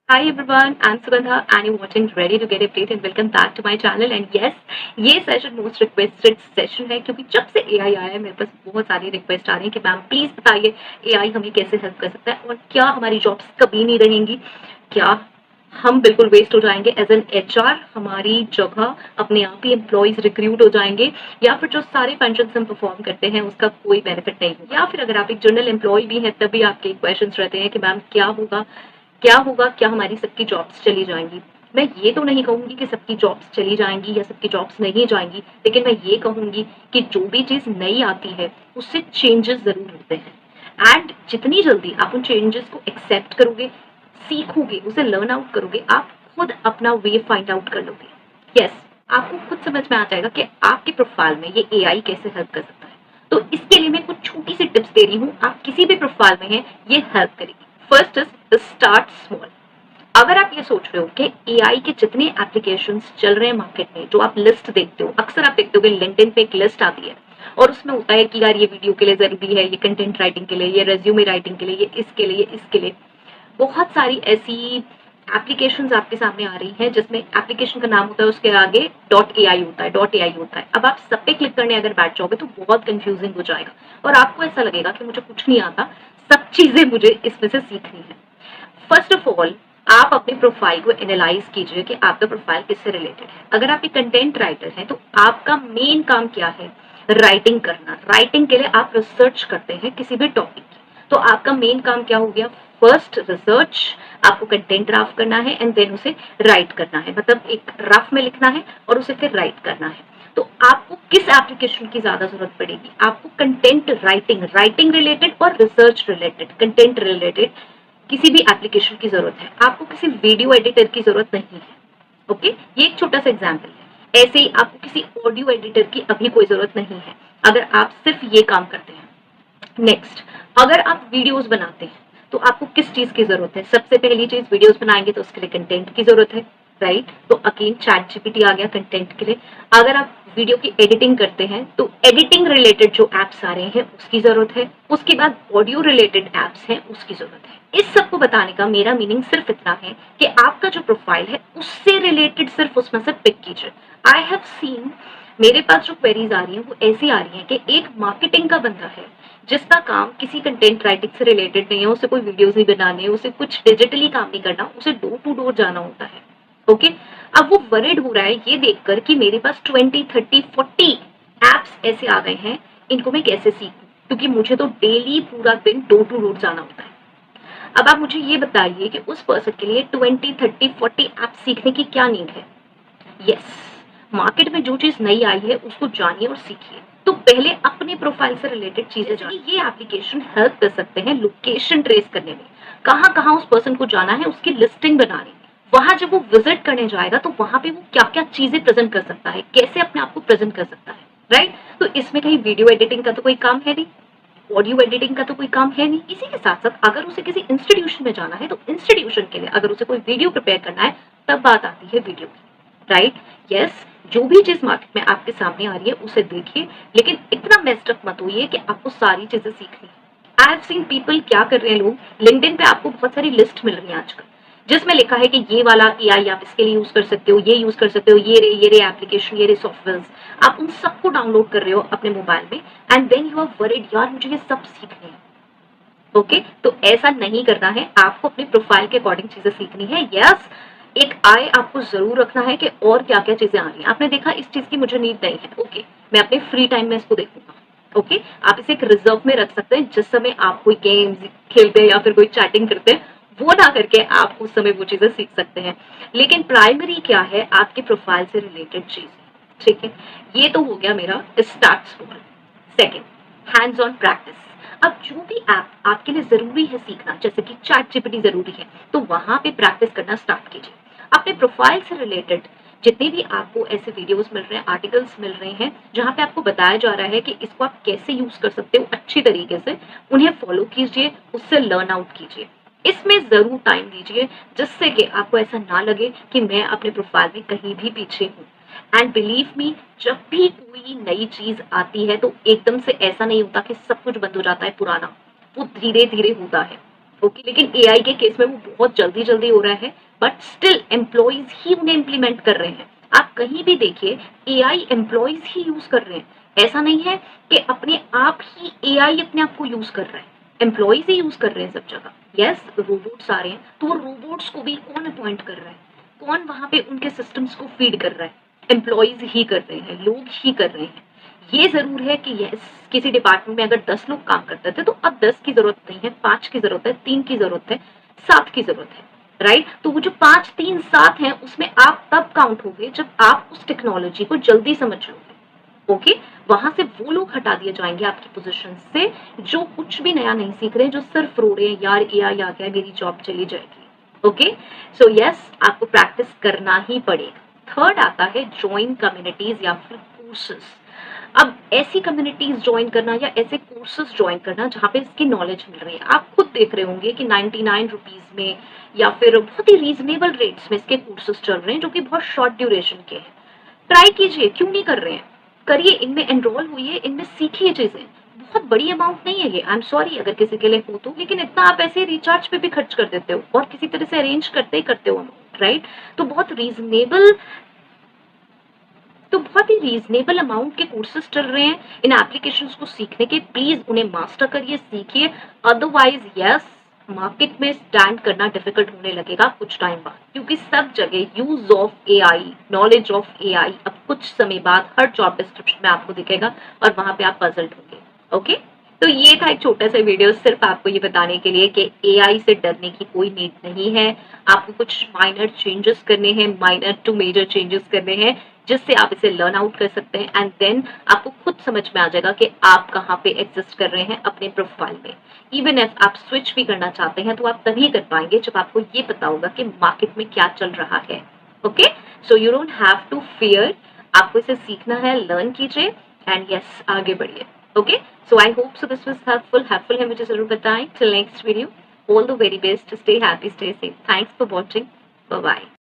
Hi everyone, I'm Sugandha and you're watching Ready to Get Update and welcome back to my channel and yes, ये session most requested session है क्योंकि जब से AI आया है मेरे पास बहुत सारी रिक्वेस्ट आ रही है कि मैम प्लीज बताइए एआई हमें कैसे हेल्प कर सकता है और क्या हमारी जॉब्स कभी नहीं रहेंगी, क्या हम बिल्कुल वेस्ट हो जाएंगे एज एन एचआर, हमारी जगह अपने आप ही एम्प्लॉयज रिक्रूट हो जाएंगे या फिर जो सारे फंक्शन हम परफॉर्म करते हैं उसका कोई बेनिफिट नहीं होगा, या फिर अगर आप एक जनरल एम्प्लॉय भी हैं तब भी आपके क्वेश्चन रहते हैं कि मैम क्या होगा, क्या हमारी सबकी जॉब्स चली जाएंगी। मैं ये तो नहीं कहूंगी कि सबकी जॉब्स चली जाएंगी या सबकी जॉब्स नहीं जाएंगी, लेकिन मैं ये कहूंगी कि जो भी चीज नई आती है उससे चेंजेस जरूर होते हैं एंड जितनी जल्दी आप उन चेंजेस को एक्सेप्ट करोगे, सीखोगे, उसे लर्न आउट करोगे, आप खुद अपना वे फाइंड आउट कर लोगे। यस, आपको खुद समझ में आ जाएगा कि आपके प्रोफाइल में ये एआई कैसे हेल्प कर सकता है। तो इसके लिए मैं कुछ छोटी सी टिप्स दे रही हूँ, आप किसी भी प्रोफाइल में हैं ये हेल्प करेगी। First is start small. अगर आप ये सोच रहे हो कि एआई के जितने एप्लीकेशंस चल रहे हैं मार्केट में, जो आप लिस्ट देखते हो, अक्सर आप देखते हो कि लिंक्डइन पे एक लिस्ट आती है और उसमें होता है कि यार ये वीडियो के लिए जरूरी है, ये कंटेंट राइटिंग के लिए, ये रेज्यूमे राइटिंग के लिए, ये इसके लिए, इसके लिए बहुत सारी ऐसी एप्लीकेशंस आपके सामने आ रही हैं जिसमें एप्लीकेशन का नाम होता है, उसके आगे डॉट एआई होता है, डॉट एआई होता है। अब आप सब पे क्लिक करने अगर बैठ जाओगे तो बहुत कंफ्यूजिंग हो जाएगा और आपको ऐसा लगेगा कि मुझे कुछ नहीं आता, सब चीजें मुझे इसमें से सीखनी है। फर्स्ट ऑफ ऑल आप अपने प्रोफाइल को एनालाइज कीजिए कि आपका प्रोफाइल किससे रिलेटेड है। अगर आप एक कंटेंट राइटर हैं तो आपका मेन काम क्या है? राइटिंग करना। राइटिंग के लिए आप रिसर्च करते हैं किसी भी टॉपिक की, तो आपका मेन काम क्या हो गया? फर्स्ट रिसर्च, आपको कंटेंट ड्राफ्ट करना है एंड देन उसे राइट करना है, मतलब एक रफ में लिखना है और उसे फिर राइट करना है। तो आपको किस एप्लीकेशन की ज्यादा जरूरत पड़ेगी? आपको कंटेंट राइटिंग, राइटिंग रिलेटेड और रिसर्च रिलेटेड, कंटेंट रिलेटेड किसी भी एप्लीकेशन की जरूरत है। आपको किसी वीडियो एडिटर की जरूरत नहीं है। ओके, ये एक छोटा सा एग्जाम्पल है। ऐसे ही आपको किसी ऑडियो एडिटर की अभी कोई जरूरत नहीं है अगर आप सिर्फ ये काम करते हैं। नेक्स्ट, अगर आप वीडियोस बनाते हैं तो आपको किस चीज की जरूरत है? सबसे पहली चीज, वीडियोस बनाएंगे तो उसके लिए कंटेंट की जरूरत है, राइट? तो अगेन चैट जीपीटी आ गया कंटेंट के लिए। अगर आप वीडियो की एडिटिंग करते हैं तो एडिटिंग रिलेटेड जो एप्स आ रहे हैं उसकी जरूरत है। उसके बाद ऑडियो रिलेटेड एप्स हैं उसकी जरूरत है। इस सबको बताने का मेरा मीनिंग सिर्फ इतना है कि आपका जो प्रोफाइल है उससे रिलेटेड सिर्फ उसमें से पिक कीजिए। आई हैव सीन, मेरे पास जो क्वेरीज आ रही हैं वो ऐसी आ रही हैं कि एक मार्केटिंग का बंदा है जिसका काम किसी कंटेंट राइटिंग से रिलेटेड नहीं है, उसे कोई वीडियोस नहीं बनाने, उसे कुछ डिजिटली काम नहीं करना, उसे डोर टू डोर जाना होता है। ओके, अब वो वरिड हो रहा है ये देखकर कि मेरे पास 20, 30, 40 एप्स ऐसे आ गए हैं, इनको मैं कैसे सीखूं, क्योंकि मुझे तो डेली पूरा दिन डोर टू डोर जाना होता है। अब आप मुझे ये बताइए कि उस पर्सन के लिए 20, 30, 40 एप्स सीखने की क्या नीड है? यस, मार्केट में जो चीज नई आई है उसको जानिए और सीखिए। तो पहले अपने प्रोफाइल से रिलेटेड चीजें जानिए। ये एप्लीकेशन हेल्प कर सकते हैं लोकेशन ट्रेस करने में, कहाँ कहाँ उस पर्सन को जाना है उसकी लिस्टिंग बनाने। वहां जब वो विजिट करने जाएगा तो वहां पे वो क्या क्या चीजें प्रेजेंट कर सकता है, कैसे अपने आप को प्रेजेंट कर सकता है, राइट? तो इसमें कहीं वीडियो एडिटिंग का तो कोई काम है नहीं, ऑडियो एडिटिंग का तो कोई काम है नहीं। इसी के साथ साथ अगर उसे किसी इंस्टीट्यूशन में जाना है तो इंस्टीट्यूशन के लिए अगर उसे कोई वीडियो प्रिपेयर करना है तब बात आती है वीडियो की, राइट? यस, जो भी चीज मार्केट में आपके सामने आ रही है उसे देखिए, लेकिन इतना मेस्ड अप मत होइए कि आपको सारी चीजें सीखनी है। आई हैव सीन पीपल, क्या कर रहे हैं लोग, लिंक्डइन पे आपको बहुत सारी लिस्ट मिल रही है आजकल जिसमें लिखा है कि ये वाला एआई आप इसके लिए यूज कर सकते हो, ये यूज कर सकते हो, ये रे एप्लीकेशन, ये रे सॉफ्टवेयर। आप उन सबको डाउनलोड कर रहे हो अपने मोबाइल में and then you are worried, यार मुझे ये सब सीखने हैं। ओके, तो ऐसा नहीं करना है, आपको अपने प्रोफाइल के अकॉर्डिंग चीजें सीखनी है। यस, एक आई आपको जरूर रखना है कि और क्या क्या चीजें आ रही हैं। आपने देखा इस चीज की मुझे नीड नहीं है, ओके, मैं अपने फ्री टाइम में इसको देखूंगा। ओके, आप इसे एक रिजर्व में रख सकते हैं, जिस समय आप कोई गेम्स खेलते हैं या फिर कोई चैटिंग करते हैं वो ना करके आप उस समय वो चीजें सीख सकते हैं। लेकिन प्राइमरी क्या है? आपके प्रोफाइल से रिलेटेड चीज, ठीक है? ये तो हो गया मेरा start small. Second, hands on practice. अब जो भी ऐप आपके लिए जरूरी है सीखना, जैसे कि चैट जीपीटी जरूरी है, तो वहां पे प्रैक्टिस करना स्टार्ट कीजिए। अपने प्रोफाइल से रिलेटेड जितने भी आपको ऐसे वीडियोस मिल रहे हैं, आर्टिकल्स मिल रहे हैं जहां पे आपको बताया जा रहा है कि इसको आप कैसे यूज कर सकते हो अच्छी तरीके से, उन्हें फॉलो कीजिए, उससे लर्न आउट कीजिए। इसमें जरूर टाइम दीजिए जिससे कि आपको ऐसा ना लगे कि मैं अपने प्रोफाइल में कहीं भी पीछे हूँ। एंड बिलीव मी, जब भी कोई नई चीज आती है तो एकदम से ऐसा नहीं होता कि सब कुछ बंद हो जाता है पुराना, वो धीरे धीरे होता है। ओके, लेकिन एआई के केस में वो बहुत जल्दी जल्दी हो रहा है, बट स्टिल एम्प्लॉयज ही उन्हें इम्प्लीमेंट कर रहे हैं। आप कहीं भी देखिए एआई एम्प्लॉयज ही यूज कर रहे हैं। ऐसा नहीं है कि अपने आप ही एआई अपने आप को यूज कर रहा है, एम्प्लॉयज ही यूज कर रहे हैं सब जगह। यस, रोबोट्स आ रहे हैं, तो वो रोबोट्स को भी कौन अपॉइंट कर रहा है, कौन वहां पे उनके सिस्टम्स को फीड कर रहा है? एम्प्लॉयज ही कर रहे हैं, लोग ही कर रहे हैं। ये जरूर है कि यस, किसी डिपार्टमेंट में अगर 10 लोग काम करते थे तो अब 10 की जरूरत नहीं है, 5 की जरूरत है, 3 की जरूरत है, 7 की जरूरत है, राइट? तो वो जो 5, 3, 7 है उसमें आप तब काउंट होगे जब आप उस टेक्नोलॉजी को जल्दी समझ लोगे। ओके, वहां से वो लोग हटा दिए जाएंगे आपकी पोजीशन से जो कुछ भी नया नहीं सीख रहे हैं, जो सिर्फ रो रहे हैं यार एआई आ गया मेरी जॉब चली जाएगी। ओके, सो यस, आपको प्रैक्टिस करना ही पड़ेगा। थर्ड आता है ज्वाइन कम्युनिटीज या फिर कोर्सेज। अब ऐसी कम्युनिटीज ज्वाइन करना या ऐसे कोर्सेज ज्वाइन करना जहाँ पे इसकी नॉलेज मिल रही है। आप खुद देख रहे होंगे कि 99 रुपीज में या फिर बहुत ही रीजनेबल रेट्स में इसके कोर्सेज चल रहे हैं जो कि बहुत शॉर्ट ड्यूरेशन के हैं। ट्राई कीजिए, क्यों नहीं कर रहे हैं? करिए, इनमें एनरोल हुई, इनमें सीखिए चीजें। बहुत बड़ी अमाउंट नहीं है ये, आई एम सॉरी अगर किसी के लिए हो तो, लेकिन इतना आप ऐसे रिचार्ज पे भी खर्च कर देते हो और किसी तरह से अरेंज करते ही करते हो अमाउंट, राइट? तो बहुत ही रीजनेबल अमाउंट के कोर्सेज चल रहे हैं इन एप्लीकेशंस को सीखने के। प्लीज उन्हें मास्टर करिए, सीखिए। अदरवाइज यस, मार्केट में स्टैंड करना डिफिकल्ट होने लगेगा कुछ टाइम बाद, क्योंकि सब जगह use of AI, knowledge of AI अब कुछ समय बाद हर जॉब डिस्क्रिप्शन में आपको दिखेगा और वहां पे आप पजल्ड होंगे। ओके, तो ये था एक छोटा सा वीडियो सिर्फ आपको ये बताने के लिए कि एआई से डरने की कोई नीड नहीं है। आपको कुछ माइनर चेंजेस करने हैं, माइनर टू मेजर चेंजेस करने हैं, जिससे आप इसे लर्न आउट कर सकते हैं एंड देन आपको खुद समझ में आ जाएगा कि आप कहाँ पे एग्जिस्ट कर रहे हैं अपने प्रोफाइल में। इवन इफ आप स्विच भी करना चाहते हैं तो आप तभी कर पाएंगे जब आपको ये पता होगा कि मार्केट में क्या चल रहा है। Okay, so you don't have to fear, आपको इसे सीखना है, लर्न कीजिए एंड यस, आगे बढ़िए। Okay, so I hope so this was helpful है मुझे जरूर बताएं। Till next video, all the very best, stay happy, stay safe, thanks for watching, bye bye।